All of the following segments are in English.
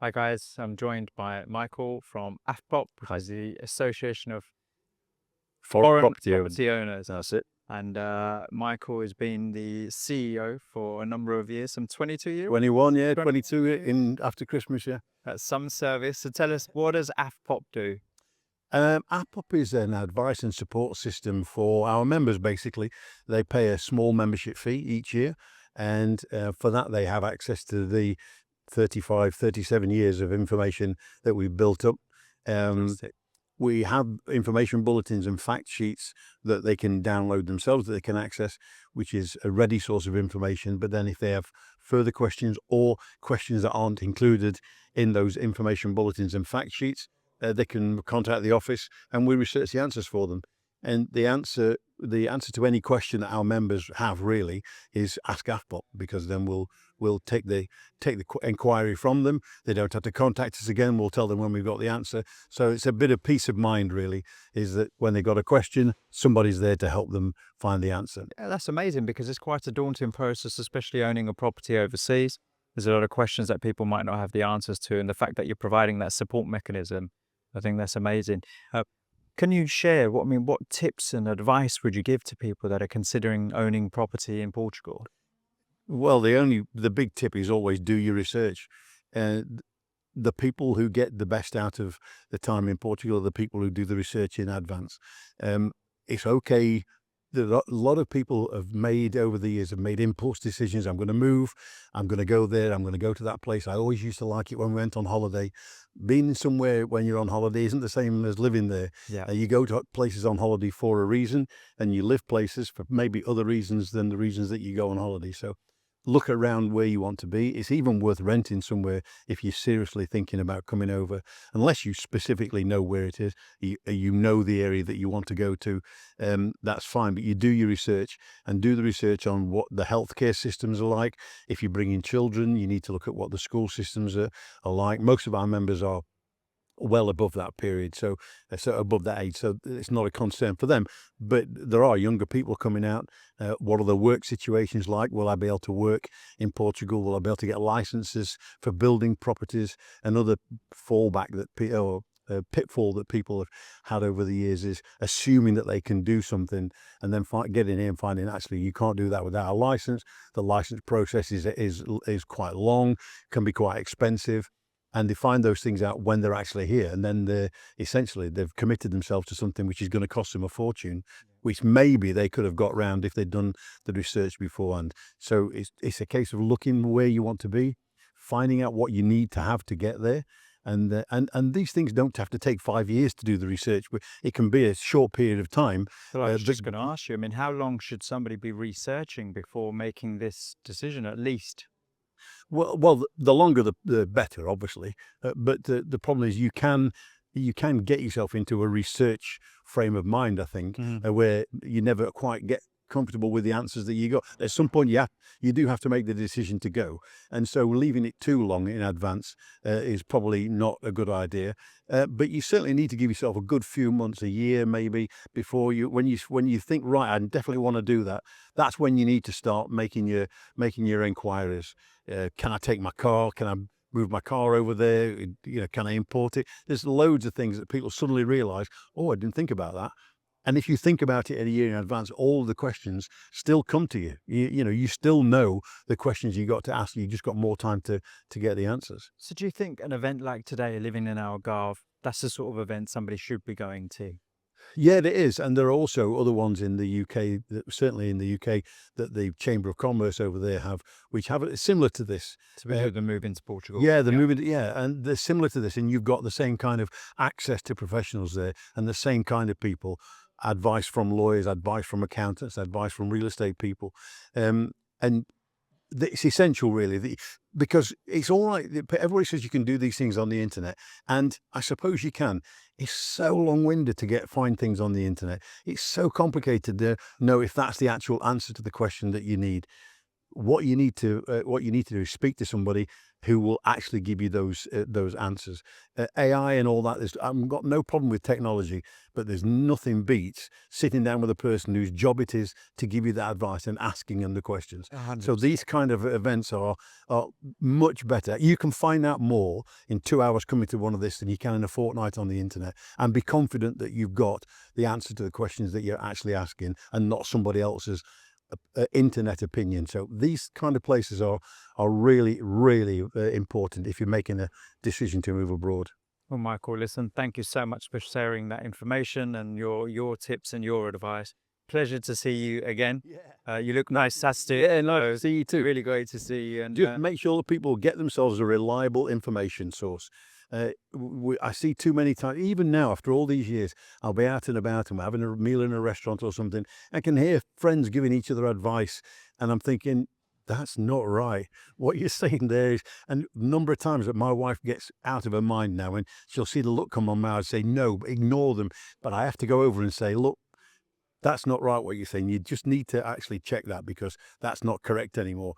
Hi guys, I'm joined by Michael from AFPOP, which is the Association of Foreign Property owner. Property Owners. That's it. And Michael has been the CEO for a number of years, some 22 years 21, yeah, 20 22 years in after Christmas, yeah. at some service. So tell us, what does AFPOP do? AFPOP is an advice and support system for our members, basically. They pay a small membership fee each year, and for that they have access to the 35, 37 years of information that we've built up. Fantastic. We have information bulletins and fact sheets that they can download themselves, that they can access, which is a ready source of information. But then if they have further questions or questions that aren't included in those information bulletins and fact sheets, they can contact the office and we research the answers for them. And the answer to any question that our members have really is ask AFPOP, because then we'll take the inquiry from them. They don't have to contact us again. We'll tell them when we've got the answer. So it's a bit of peace of mind, really, is that when they've got a question, somebody's there to help them find the answer. Yeah, that's amazing because it's quite a daunting process, especially owning a property overseas. There's a lot of questions that people might not have the answers to, and the fact that you're providing that support mechanism, I think that's amazing. Can you share what tips and advice would you give to people that are considering owning property in Portugal? Well, the big tip is always do your research. Uh, the people who get the best out of the time in Portugal are the people who do the research in advance. It's okay. A lot of people have made over the years have made impulse decisions. I'm going to move. I'm going to go there. I'm going to go to that place. I always used to like it when we went on holiday. Being somewhere when you're on holiday isn't the same as living there. Yeah. You go to places on holiday for a reason, and you live places for maybe other reasons than the reasons that you go on holiday. So look around where you want to be. It's even worth renting somewhere if you're seriously thinking about coming over, unless you specifically know where it is. You know the area that you want to go to. That's fine, but you do your research and do the research on what the healthcare systems are like. If you're bringing children, you need to look at what the school systems are like. Most of our members are well above that period, so above that age, so it's not a concern for them. But there are younger people coming out. What are the work situations like? Will I be able to work in Portugal? Will I be able to get licenses for building properties? Another fallback that pitfall that people have had over the years is assuming that they can do something and then getting here and finding actually you can't do that without a license. The license process is quite long, can be quite expensive, and they find those things out when they're actually here, and then they've committed themselves to something which is going to cost them a fortune, which maybe they could have got round if they'd done the research beforehand. So it's a case of looking where you want to be, finding out what you need to have to get there. And these things don't have to take 5 years to do the research, but it can be a short period of time. Well, I was But just going to ask you, how long should somebody be researching before making this decision at least? well, the longer the better, obviously. But the problem is you can get yourself into a research frame of mind, I think, Mhm. where you never quite get comfortable with the answers that you got. At some point, you do have to make the decision to go, and so leaving it too long in advance is probably not a good idea. But you certainly need to give yourself a good few months, a year maybe, before when you think, right, I definitely want to do that. That's when you need to start making your inquiries. Can I take my car? Can I move my car over there? Can I import it? There's loads of things that people suddenly realize, oh, I didn't think about that. And if you think about it a year in advance, all the questions still come to you. You still know the questions you got to ask. You just got more time to get the answers. So do you think an event like today, living in Algarve, that's the sort of event somebody should be going to? Yeah, it is, and there are also other ones in the UK, certainly in the UK, that the Chamber of Commerce over there have, which have similar to this. To be Uh, able to move into Portugal? Yeah, the Yeah. moving, yeah, and they're similar to this, and you've got the same kind of access to professionals there, and the same kind of people, advice from lawyers, advice from accountants, advice from real estate people, and it's essential, really, because it's all right. Everybody says you can do these things on the internet, and I suppose you can. It's so long-winded to find things on the internet. It's so complicated to know if that's the actual answer to the question that you need. what you need to do is speak to somebody who will actually give you those answers. AI and all that. I've got no problem with technology, but there's nothing beats sitting down with a person whose job it is to give you that advice and asking them the questions. So 100%. these kind of events are much better. You can find out more in 2 hours coming to one of this than you can in a fortnight on the internet, and be confident that you've got the answer to the questions that you're actually asking and not somebody else's internet opinion. So these kind of places are really, really important if you're making a decision to move abroad. Well, Michael, listen, thank you so much for sharing that information and your tips and your advice. Pleasure to see you again. Yeah. You look nice, Sasti. Yeah, nice to see you too. Really great to see you. And Just make sure that people get themselves a reliable information source. I see too many times, even now after all these years, I'll be out and about and we're having a meal in a restaurant or something. I can hear friends giving each other advice, and I'm thinking, that's not right. What you're saying there is, and a number of times that my wife gets out of her mind now, and she'll see the look come on my eyes, say, no, ignore them. But I have to go over and say, look, that's not right what you're saying. You just need to actually check that, because that's not correct anymore.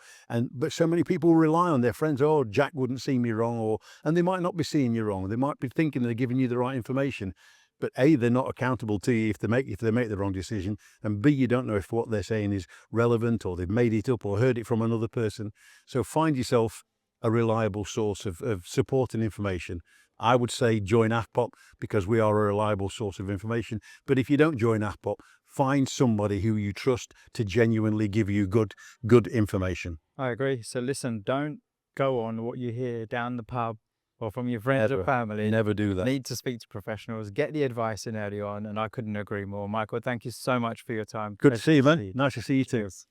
But so many people rely on their friends. Oh, Jack wouldn't see me wrong, and they might not be seeing you wrong. They might be thinking they're giving you the right information, but A, they're not accountable to you if they make the wrong decision, and B, you don't know if what they're saying is relevant, or they've made it up or heard it from another person. So find yourself a reliable source of support and information. I would say join AFPOP, because we are a reliable source of information. But if you don't join AFPOP, find somebody who you trust to genuinely give you good information. I agree. So listen, don't go on what you hear down the pub or from your friends or Never. family. Never do that. Need to speak to professionals, get the advice in early on, and I couldn't agree more. Michael, thank you so much for your time. Good to see you, Pleasure man. Nice to see you too. Cheers.